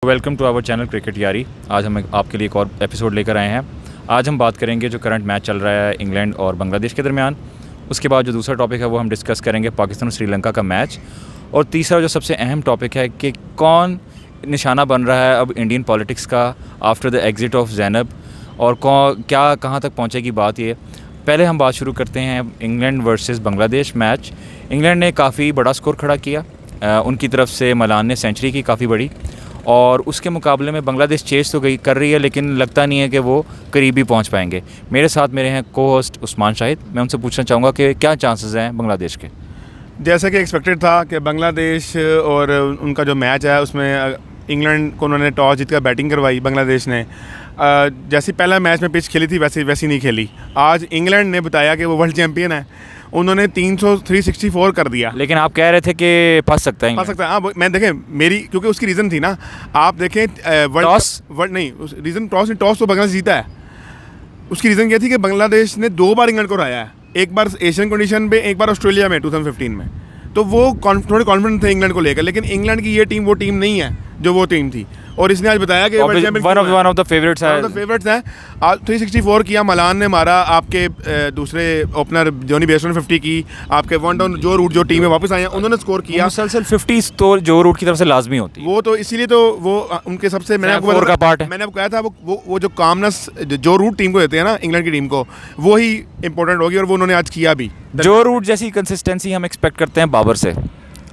Welcome to our channel cricket यारी। आज हम आपके लिए एक और एपिसोड लेकर आए हैं। आज हम बात करेंगे जो करंट मैच चल रहा है इंग्लैंड और बांग्लादेश के दरमियान। उसके बाद जो दूसरा टॉपिक है वो हम डिस्कस करेंगे पाकिस्तान और श्रीलंका का मैच। और तीसरा जो सबसे अहम टॉपिक है कि कौन निशाना बन रहा है अब इंडियन पॉलिटिक्स का after the exit of Zainab, और क्या कहाँ तक पहुँचेगी बात ये। पहले हम बात शुरू करते हैं England versus Bangladesh match. England ने काफ़ी बड़ा स्कोर खड़ा किया, उनकी तरफ से मलान ने सेंचुरी की काफ़ी बड़ी, और उसके मुकाबले में बांग्लादेश चेस तो कर रही है लेकिन लगता नहीं है कि वो करीब ही पहुंच पाएंगे। मेरे साथ मेरे हैं को होस्ट उस्मान शाहिद। मैं उनसे पूछना चाहूँगा कि क्या चांसेस हैं बांग्लादेश के। जैसा कि एक्सपेक्टेड था कि बांग्लादेश और उनका जो मैच है उसमें इंग्लैंड को उन्होंने टॉस जीतकर बैटिंग करवाई। बांग्लादेश ने जैसी पहला मैच में पिच खेली थी वैसी नहीं खेली। आज इंग्लैंड ने बताया कि वो वर्ल्ड चैम्पियन है, उन्होंने 364 कर दिया। लेकिन आप कह रहे थे कि फंस सकता है। हाँ, मैं देखें मेरी क्योंकि उसकी रीज़न थी ना। आप देखें टॉस तो बांग्लादेश जीता है। उसकी रीज़न ये थी कि बांग्लादेश ने 2 बार इंग्लैंड को हराया है, एक बार एशियन कंडीशन में, एक बार ऑस्ट्रेलिया में 2015 में। तो वो थोड़े कॉन्फिडेंट थे इंग्लैंड को लेकर, लेकिन इंग्लैंड की ये टीम वो टीम नहीं है जो वो टीम थी। और इसने आज बताया कि वन ऑफ द फेवरेट्स है। आज 364 किया मलान ने मारा, आपके दूसरे ओपनर जॉनी बेयरस्टो ने 50 की, आपके वन डाउन जो रूट जो टीम में वापस आए हैं उन्होंने स्कोर किया। मुसलसल 50 तो जो रूट की तरफ से लाजमी होती है, वो तो इसीलिए तो वो उनके सबसे मैंने आपको कहा था वो जो कामनेस जो रूट टीम को देते हैं ना इंग्लैंड की टीम को, वो ही इंपॉर्टेंट होगी और वो उन्होंने आज किया भी। जो रूट जैसी कंसिस्टेंसी हम एक्सपेक्ट करते हैं बाबर से।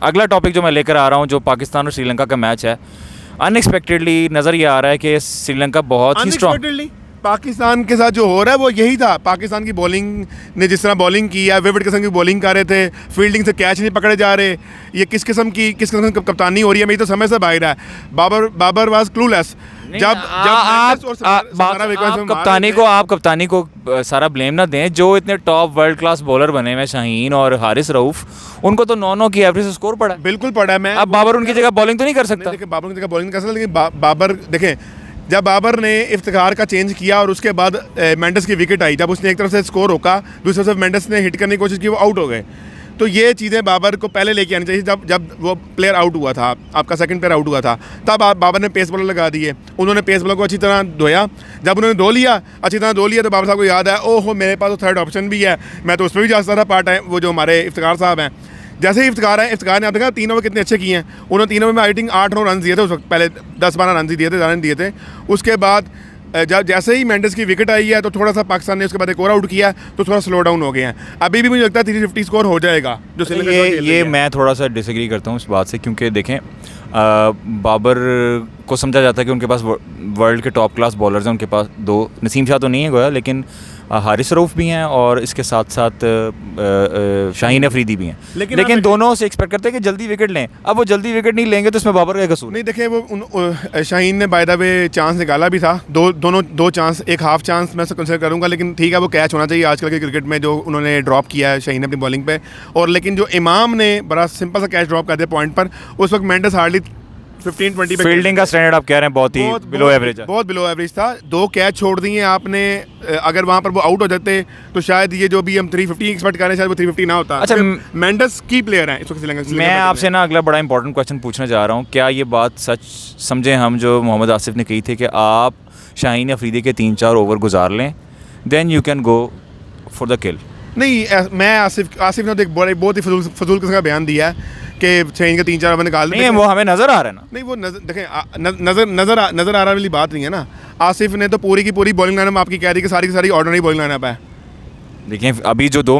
अगला टॉपिक जो मैं लेकर आ रहा हूँ, जो पाकिस्तान और श्रीलंका का मैच है, अनएक्सपेक्टेडली नज़र ये आ रहा है कि श्रीलंका बहुत ही स्ट्रॉन्ग। पाकिस्तान के साथ जो हो रहा है वो यही था। पाकिस्तान की बॉलिंग ने जिस तरह बॉलिंग की है, विविड किस्म की बॉलिंग कर रहे थे, फील्डिंग से कैच नहीं पकड़े जा रहे। ये किस किस्म की कप्तानी हो रही है, मेरी तो समझ से बाहर है। Babar was clueless. आप कप्तानी को सारा ब्लेम ना दें। जो इतने टॉप वर्ल्ड क्लास बॉलर बने हुए शाहीन और हारिस रऊफ, उनको तो 9 की एवरेज स्कोर पड़ा है। बिल्कुल पड़ा है। मैं अब बाबर उनकी जगह बॉलिंग तो नहीं कर सकता। देखिए बाबर की जगह बॉलिंग कर सकता, लेकिन बाबर देखें जब बाबर ने इफ्तिखार का चेंज किया और उसके बाद मेंडिस की विकेट आई, जब उसने एक तरफ से स्कोर रोका, दूसरी तरफ मेंडिस ने हिट करने की कोशिश की, वो आउट हो गए। तो ये चीज़ें बाबर को पहले लेके आनी चाहिए। जब वो प्लेयर आउट हुआ था, आपका सेकंड प्लेयर आउट हुआ था, तब बाबर ने पेस बॉलर लगा दिए। उन्होंने पेस बॉलर को अच्छी तरह धोया। जब उन्होंने अच्छी तरह धो लिया तो बाबर साहब को याद है, ओहो मेरे पास तो थर्ड ऑप्शन भी है, मैं तो उस पर भी जा सकता था पार्ट टाइम। वो जो हमारे इफ्तिखार साहब हैं, जैसे ही इफ्तिखार ने आप देखा 3 ओवर कितने अच्छे किए हैं। उन्होंने 3 ओवर में आई थिंक 8-9 रन दिए थे उस वक्त, पहले 10-12 रन दिए थे, ज़्यादा नहीं दिए थे। उसके बाद जब जैसे ही मेंडिस की विकेट आई है तो थोड़ा सा पाकिस्तान ने उसके बाद एक और आउट किया, तो थोड़ा स्लो डाउन हो गए हैं। अभी भी मुझे लगता है 350 स्कोर हो जाएगा जो ये मैं थोड़ा सा डिसएग्री करता हूँ इस बात से, क्योंकि देखें बाबर को समझा जाता है कि उनके पास वर्ल्ड के टॉप क्लास बॉलर्स हैं। उनके पास 2 नसीम शाह तो नहीं है गोया, लेकिन हारिस रऊफ भी हैं और इसके साथ साथ शाहीन अफरीदी भी हैं। लेकिन दोनों से एक्सपेक्ट करते हैं कि जल्दी विकेट लें। अब वो जल्दी विकेट नहीं लेंगे तो इसमें बाबर का कसूर नहीं। देखें वो शाहीन ने बाय द वे चांस निकाला भी था, दो चांस, एक हाफ चांस मैं कंसिडर करूँगा, लेकिन ठीक है वो कैच होना चाहिए आजकल के क्रिकेट में जो उन्होंने ड्रॉप किया है शाहीन अपनी बॉलिंग पे। और लेकिन जो इमाम ने बड़ा सिंपल सा कैच ड्रॉप कर दिया पॉइंट पर, उस वक्त मेंडिस हार्डली 15-20 फील्डिंग का स्टैंडर्ड आप कह रहे हैं बहुत बिलो एवरेज है। बहुत बिलो एवरेज था। 2 कैच छोड़ दिए आपने। अगर वहाँ पर वो आउट हो जाते तो शायद ये जो भी हम 350 एक्सपेक्ट कर रहे हैं शायद वो 350 ना होता। अच्छा, मेंडिस की प्लेयर है इस वक्त श्रीलंका। मैं आपसे ना अगला बड़ा इंपॉर्टेंट क्वेश्चन पूछने जा रहा हूँ। क्या ये बात सच समझे हम जो मोहम्मद आसिफ ने कही थी कि आप शाहीन अफरीदी के 3-4 ओवर गुजार लें, then you can go for the kill? नहीं, मैं आसिफ ने बहुत ही फजूल किस्म का बयान दिया है कि शाहीन का 3-4 ओवर निकाल नहीं, वो हमें नज़र आ रहा है ना। नहीं, वो देखें नज़र आ रहा वाली बात नहीं है ना। आसिफ ने तो पूरी की पूरी बॉलिंग लाइनअप आपकी कह रही कि सारी की सारी ऑर्डिनरी बॉलिंग लाइनअप है। देखिए अभी जो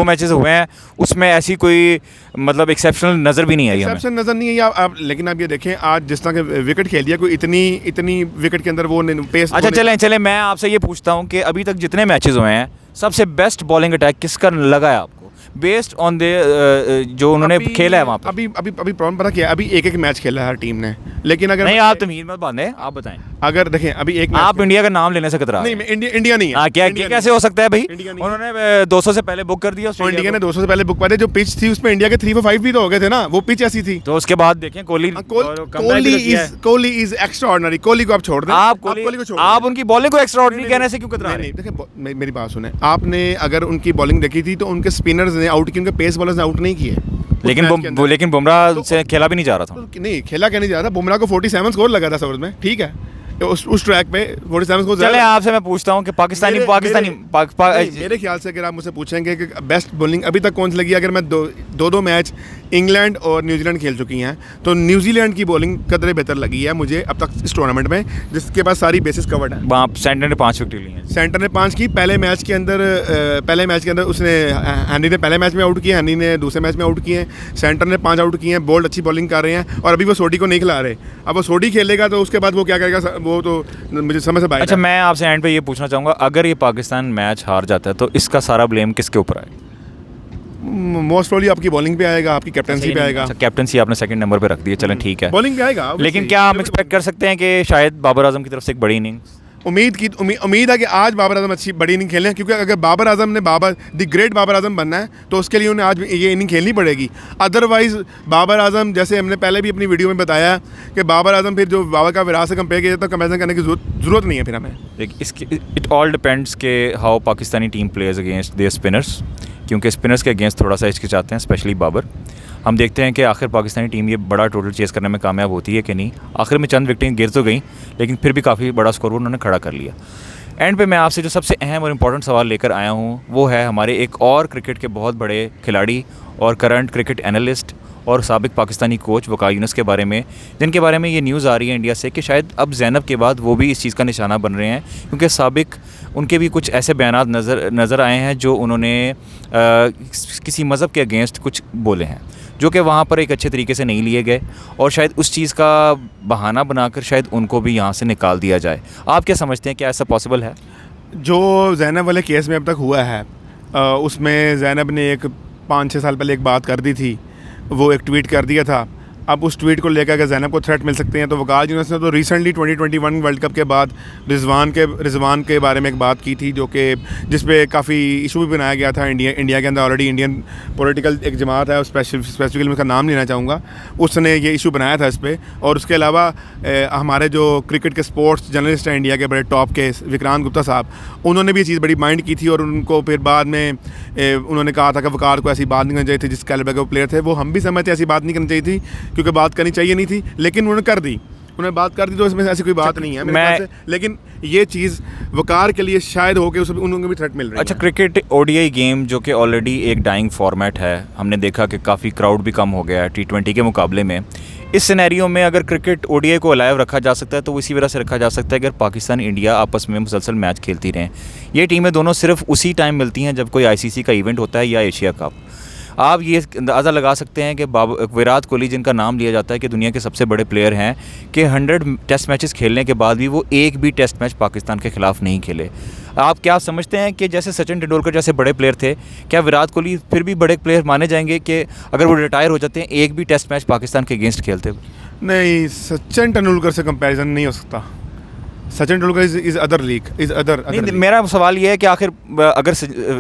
मैचेस हुए हैं उसमें ऐसी कोई मतलब एक्सेप्शनल नज़र भी नहीं आई हमें। एक्सेप्शन नज़र नहीं आई आप। लेकिन आप ये देखें आज जिस तरह के विकेट खेल दिया, कोई इतनी विकेट के अंदर वो पेस। अच्छा चलें मैं आपसे ये पूछता हूँ कि अभी तक जितने मैचेस हुए हैं सबसे बेस्ट बॉलिंग अटैक किसका लगा है आपको, बेस्ड ऑन जो उन्होंने खेला है वहाँ पर? अभी प्रॉब्लम पता क्या है, अभी एक मैच खेला है हर टीम ने, लेकिन अगर नहीं आप तमीज़ मत बांधें, आप बताएं। अगर देखें अभी एक आप इंडिया का नाम लेने से कतरा नहीं, इंडिया नहीं है। क्या कैसे हो सकता है भाई? उन्होंने 200 से पहले बुक कर दिया। इंडिया ने 200 से पहले बुक कर दिया। जो पिच थी उसमें इंडिया के 3 for 5 भी तो हो गए थे ना, वो पिच ऐसी थी। तो उसके बाद देखें कोहली इज एक्स्ट्राऑर्डिनरी। कोहली को आप छोड़ दें, आप उनकी बॉलिंग को एक्स्ट्राऑर्डिनरी कहने से क्यों कतरा रहे हैं? देखिए मेरी बात सुने, आपने अगर उनकी बॉलिंग देखी थी तो उनके स्पिनर्स ने आउट किए, उनके पेस बॉलर्स ने आउट नहीं किए। लेकिन match के अंदर। लेकिन बुमराह से खेला भी नहीं जा रहा था। तो नहीं खेला क्या नहीं जा रहा था, बुमराह को 47 स्कोर लगा था ओवर्स में, ठीक है, उस ट्रैक पे 47 स्कोर। चले आपसे मैं पूछता हूँ कि पाकिस्तानी मेरे ख्याल से अगर आप मुझसे पूछेंगे कि बेस्ट बॉलिंग अभी तक कौन सी लगी, अगर मैं दो मैच इंग्लैंड और न्यूजीलैंड खेल चुकी हैं तो न्यूजीलैंड की बॉलिंग कदरे बेहतर लगी है मुझे अब तक इस टूर्नामेंट में, जिसके पास सारी बेसिस कवर्ड है। वहाँ सेंटर ने 5 विकेट ली हैं। सेंटर ने 5 की पहले मैच के अंदर उसने हैनी ने पहले मैच में आउट किए, हैनी ने दूसरे मैच में आउट किए, सेंटर ने 5 आउट किए हैं, बोल्ड अच्छी बॉलिंग कर रहे हैं और अभी वो सोडी को नहीं खिला रहे। अब वो सोडी खेलेगा तो उसके बाद वो क्या करेगा वो तो मुझे समझ से बाहर। अच्छा, मैं आपसे एंड पे ये पूछना चाहूँगा, अगर ये पाकिस्तान मैच हार जाता है तो इसका सारा ब्लेम किसके ऊपर आएगा? मोस्ट प्रोबब्ली आपकी बॉलिंग पे आएगा, आपकी कैप्टनसी पे आएगा। अच्छा, कैप्टनसी आपने सेकंड नंबर पे रख दी है, चलें ठीक है, बॉलिंग पे आएगा। लेकिन क्या हम एक्सपेक्ट कर सकते हैं कि शायद बाबर आजम की तरफ से एक बड़ी इनिंग्स? उम्मीद है कि आज बाबर आजम अच्छी बड़ी इनिंग खेलें, क्योंकि अगर बाबर आजम ने द ग्रेट बाबर आजम बनना है तो उसके लिए उन्हें आज ये इनिंग खेलनी पड़ेगी। अदरवाइज़ बाबर आजम, जैसे हमने पहले भी अपनी वीडियो में बताया कि बाबर आजम फिर जो बाबर का विरासत से कंपेयर किया जाता है, कंपेरिजन करने की ज़रूरत नहीं है फिर हमें। इट ऑल डिपेंड्स के how Pakistani team players against their spinners, क्योंकि स्पिनर्स के अगेंस्ट थोड़ा सा हिचकिचाते हैं, स्पेशली बाबर। हम देखते हैं कि आखिर पाकिस्तानी टीम ये बड़ा टोटल चेस करने में कामयाब होती है कि नहीं। आखिर में चंद विकेटें गिर तो गई, लेकिन फिर भी काफ़ी बड़ा स्कोर उन्होंने खड़ा कर लिया। एंड पे मैं आपसे जो सबसे अहम और इम्पॉर्टेंट सवाल लेकर आया हूँ वो है हमारे एक और क्रिकेट के बहुत बड़े खिलाड़ी और करंट क्रिकेट एनालिस्ट और साबिक पाकिस्तानी कोच वकार यूनुस के बारे में, जिनके बारे में ये न्यूज़ आ रही है इंडिया से कि शायद अब ज़ैनब के बाद वो भी इस चीज़ का निशाना बन रहे हैं, क्योंकि साबिक उनके भी कुछ ऐसे बयानात नज़र आए हैं जो उन्होंने किसी मज़हब के अगेंस्ट कुछ बोले हैं, जो कि वहाँ पर एक अच्छे तरीके से नहीं लिए गए और शायद उस चीज़ का बहाना बनाकर शायद उनको भी यहाँ से निकाल दिया जाए। आप क्या समझते हैं, क्या ऐसा पॉसिबल है? जो ज़ैनब वाले केस में अब तक हुआ है उसमें ज़ैनब ने एक 5-6 साल पहले एक बात कर दी थी, वो एक ट्वीट कर दिया था। अब उस ट्वीट को लेकर अगर ज़ैनब को थ्रेट मिल सकते हैं तो वकार यूनुस ने तो रिसेंटली 2021 वर्ल्ड कप के बाद रिजवान के बारे में एक बात की थी, जो कि जिस पे काफ़ी इशू भी बनाया गया था। इंडिया के अंदर ऑलरेडी इंडियन पॉलिटिकल एक जमात है, स्पेसिफिकली मैं उसका नाम लेना चाहूँगा, उसने ये इशू बनाया था इस पर। और उसके अलावा हमारे जो क्रिकेट के स्पोर्ट्स जर्नलिस्ट हैं इंडिया के बड़े टॉप के, विक्रांत गुप्ता साहब, उन्होंने भी ये चीज़ बड़ी माइंड की थी और उनको फिर बाद में उन्होंने कहा था कि वकार को ऐसी बात नहीं करनी चाहिए थी, जिस कैलिबर के वो प्लेयर थे। वो हम भी समझते ऐसी बात नहीं करनी चाहिए थी, क्योंकि बात करनी चाहिए नहीं थी, लेकिन उन्होंने कर दी, उन्होंने बात कर दी, तो इसमें ऐसी कोई बात नहीं है मेरे ख्याल से। लेकिन ये चीज़ वकार के लिए शायद हो के उनको भी थ्रेट मिल रही है। अच्छा, क्रिकेट ओडीआई गेम जो कि ऑलरेडी एक डाइंग फॉर्मेट है, हमने देखा कि काफ़ी क्राउड भी कम हो गया है T20 के मुकाबले में। इस सिनेरियो में अगर क्रिकेट ओडीआई को अलाइव रखा जा सकता है तो वो इसी वजह से रखा जा सकता है अगर पाकिस्तान इंडिया आपस में मुसलसल मैच खेलती रहें। ये टीमें दोनों सिर्फ उसी टाइम मिलती हैं जब कोई ICC का इवेंट होता है या एशिया कप। आप ये अंदाज़ा लगा सकते हैं कि विराट कोहली, जिनका नाम लिया जाता है कि दुनिया के सबसे बड़े प्लेयर हैं, कि 100 टेस्ट मैचेस खेलने के बाद भी वो एक भी टेस्ट मैच पाकिस्तान के ख़िलाफ़ नहीं खेले। आप क्या समझते हैं कि जैसे सचिन तेंदुलकर जैसे बड़े प्लेयर थे, क्या विराट कोहली फिर भी बड़े प्लेयर माने जाएंगे कि अगर वो रिटायर हो जाते हैं एक भी टेस्ट मैच पाकिस्तान के अगेंस्ट खेलते हुए? नहीं, सचिन तेंदुलकर से कंपैरिजन नहीं हो सकता। Sachin Tendulkar is other league, is other. मेरा सवाल ये है कि आखिर अगर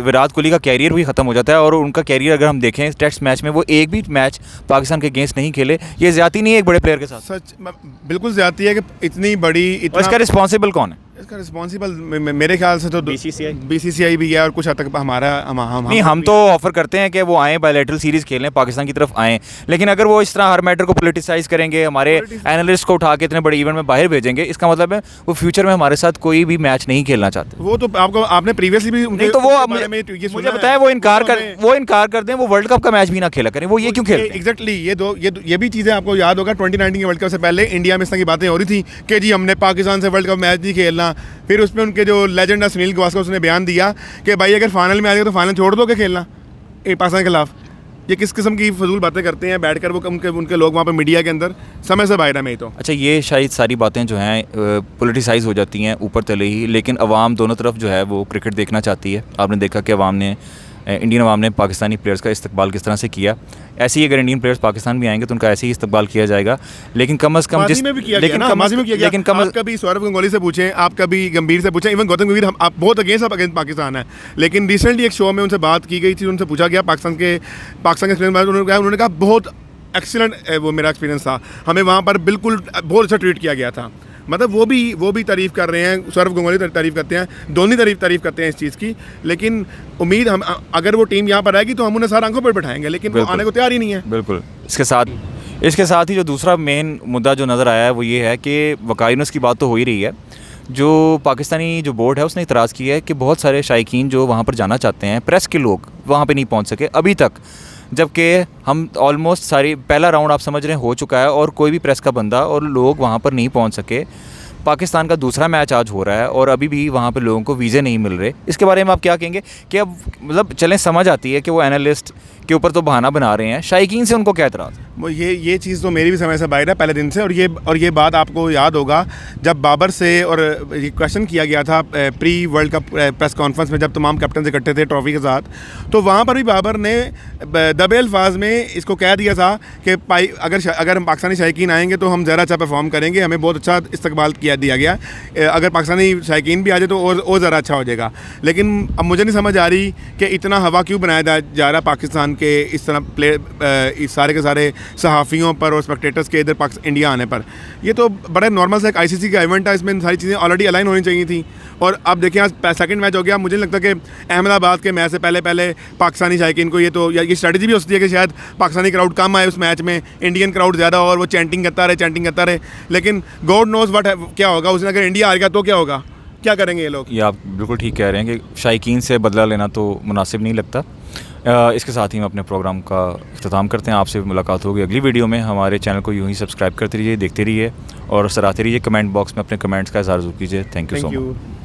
विराट कोहली का कैरियर भी ख़त्म हो जाता है और उनका कैरियर अगर हम देखें टेस्ट मैच में वो एक भी मैच पाकिस्तान के अगेंस्ट नहीं खेले, ये ज़्यादती नहीं है एक बड़े प्लेयर के साथ? सच बिल्कुल ज़्यादती है कि इतनी बड़ी इसका रिस्पॉन्सिबल कौन है? इसका रिस्पॉन्सिबल मेरे ख्याल से तो BCCI भी है और कुछ हद तक हम तो ऑफर करते हैं कि वो आएँ, बायलैटरल सीरीज़ खेलें, पाकिस्तान की तरफ आएँ, लेकिन अगर वो इस तरह हर मैटर को पोलिटिसाइज़ करेंगे, हमारे एनालिस्ट को उठा के इतने बड़े इवेंट में बाहर भेजेंगे, इसका मतलब है वो फ्यूचर में हमारे साथ कोई भी मैच नहीं खेलना चाहते। वो तो आपने प्रीवियसली भी नहीं, तो वो मुझे बताया वो इनकार कर दें, वो वर्ल्ड कप का मैच भी ना खेला करें, वो ये क्यों खेलते हैं? एग्जैक्टली, ये भी चीज़ें आपको याद होगा 2019 के वर्ल्ड कप से पहले इंडिया में इस तरह की बातें हो रही थी कि जी हमने पाकिस्तान से वर्ल्ड कप मैच नहीं खेलना। फिर उसमें उनके जो लेजेंड है सुनील गावस्कर, उसने बयान दिया कि भाई अगर फाइनल में आ जाए तो फाइनल छोड़ दो के खेलना पाकिस्तान के खिलाफ। ये किस किस्म की फजूल बातें करते हैं बैठकर वो उनके लोग वहाँ पे मीडिया के अंदर, समय से बाहर है। मैं तो अच्छा, ये शायद सारी बातें जो हैं पोलिटिसाइज़ हो जाती हैं ऊपर तले ही, लेकिन अवाम दोनों तरफ जो है वो क्रिकेट देखना चाहती है। आपने देखा कि इंडियन अवाम ने पाकिस्तानी प्लेयर्स का इस्तकबाल किस तरह से किया। ऐसे ही अगर इंडियन प्लेयर्स पाकिस्तान भी आएंगे तो उनका ऐसे ही इस्तकबाल किया जाएगा, लेकिन कम अज़ कम आप कभी सौरव गंगोली से पूछें, आप कभी गंभीर से पूछें, इवन गौतम गंभीर, आप बहुत अगेंस्ट पाकिस्तान है, लेकिन रिसेंटली एक शो में उनसे बात की गई थी, उनसे पूछा गया पाकिस्तान के एक्सपीरियंस, उन्होंने कहा बहुत एक्सीलेंट वो मेरा एक्सपीरियंस था, हमें वहाँ पर बिल्कुल बहुत अच्छा ट्रीट किया गया था। मतलब वो भी तारीफ़ कर रहे हैं, सौरव गंगोली तारीफ़ करते हैं, धोनी तारीफ़ करते हैं इस चीज़ की। लेकिन उम्मीद हम अगर वो टीम यहाँ पर आएगी तो हम उन्हें सारा आंखों पर बैठाएंगे, लेकिन वो आने को तैयार ही नहीं है। बिल्कुल। इसके साथ ही जो दूसरा मेन मुद्दा जो नज़र आया है वो ये है कि वक़ार यूनुस की बात तो हो ही रही है। जो पाकिस्तानी जो बोर्ड है उसने इतराज़ किया है कि बहुत सारे शायकीन जो वहाँ पर जाना चाहते हैं, प्रेस के लोग वहाँ पे नहीं पहुँच सके अभी तक, जबकि हम ऑलमोस्ट सारी पहला राउंड आप समझ रहे हैं हो चुका है और कोई भी प्रेस का बंदा और लोग वहाँ पर नहीं पहुँच सके। पाकिस्तान का दूसरा मैच आज हो रहा है और अभी भी वहाँ पे लोगों को वीज़े नहीं मिल रहे। इसके बारे में आप क्या कहेंगे कि अब मतलब चलें, समझ आती है कि वो एनालिस्ट के ऊपर तो बहाना बना रहे हैं, शायकीन से उनको क्या एतराज़? वो ये चीज़ तो मेरी भी समय से बाहर है पहले दिन से। और ये बात आपको याद होगा जब बाबर से और ये क्वेश्चन किया गया था pre world cup press conference में, जब तमाम कैप्टन इकट्ठे थे ट्रॉफी के साथ, तो वहाँ पर भी बाबर ने दबे अल्फाज में इसको कह दिया था कि अगर हम पाकिस्तानी शायकीन आएंगे तो हम ज़्यादा अच्छा परफॉर्म करेंगे, हमें बहुत अच्छा इस्तकबाल दिया गया, अगर पाकिस्तानी शायकीन भी आ जाए तो और ज़्यादा अच्छा हो जाएगा। लेकिन अब मुझे नहीं समझ आ रही कि इतना हवा क्यों बनाया जा रहा पाकिस्तान के इस तरह इस सारे के सारे सहाफ़ियों पर और स्पेक्टेटर्स के इधर इंडिया आने पर। ये तो बड़ा नॉर्मल सा एक आईसीसी का इवेंट है, इसमें सारी चीज़ें ऑलरेडी अलाइन होनी चाहिए थी। और अब देखिए आज सेकंड मैच हो गया, मुझे नहीं लगता कि अहमदाबाद के मैच से पहले पाकिस्तानी शायकीन को ये स्ट्रेटजी भी हो सकती है कि शायद पाकिस्तानी क्राउड कम आए उस मैच में, इंडियन क्राउड ज़्यादा और वो चैंटिंग करता रहे। लेकिन गॉड नोज़ व्हाट क्या होगा उसने, अगर इंडिया हार गया तो क्या होगा, क्या करेंगे ये लोग? ये आप बिल्कुल ठीक कह रहे हैं कि शायकीन से बदला लेना तो मुनासिब नहीं लगता। इसके साथ ही हम अपने प्रोग्राम का इख्तिताम करते हैं। आपसे मुलाकात होगी अगली वीडियो में। हमारे चैनल को यूँ ही सब्सक्राइब करते रहिए, देखते रहिए और सराहते रहिए। कमेंट बॉक्स में अपने कमेंट्स का इज़हार ज़रूर कीजिए। Thank you so much.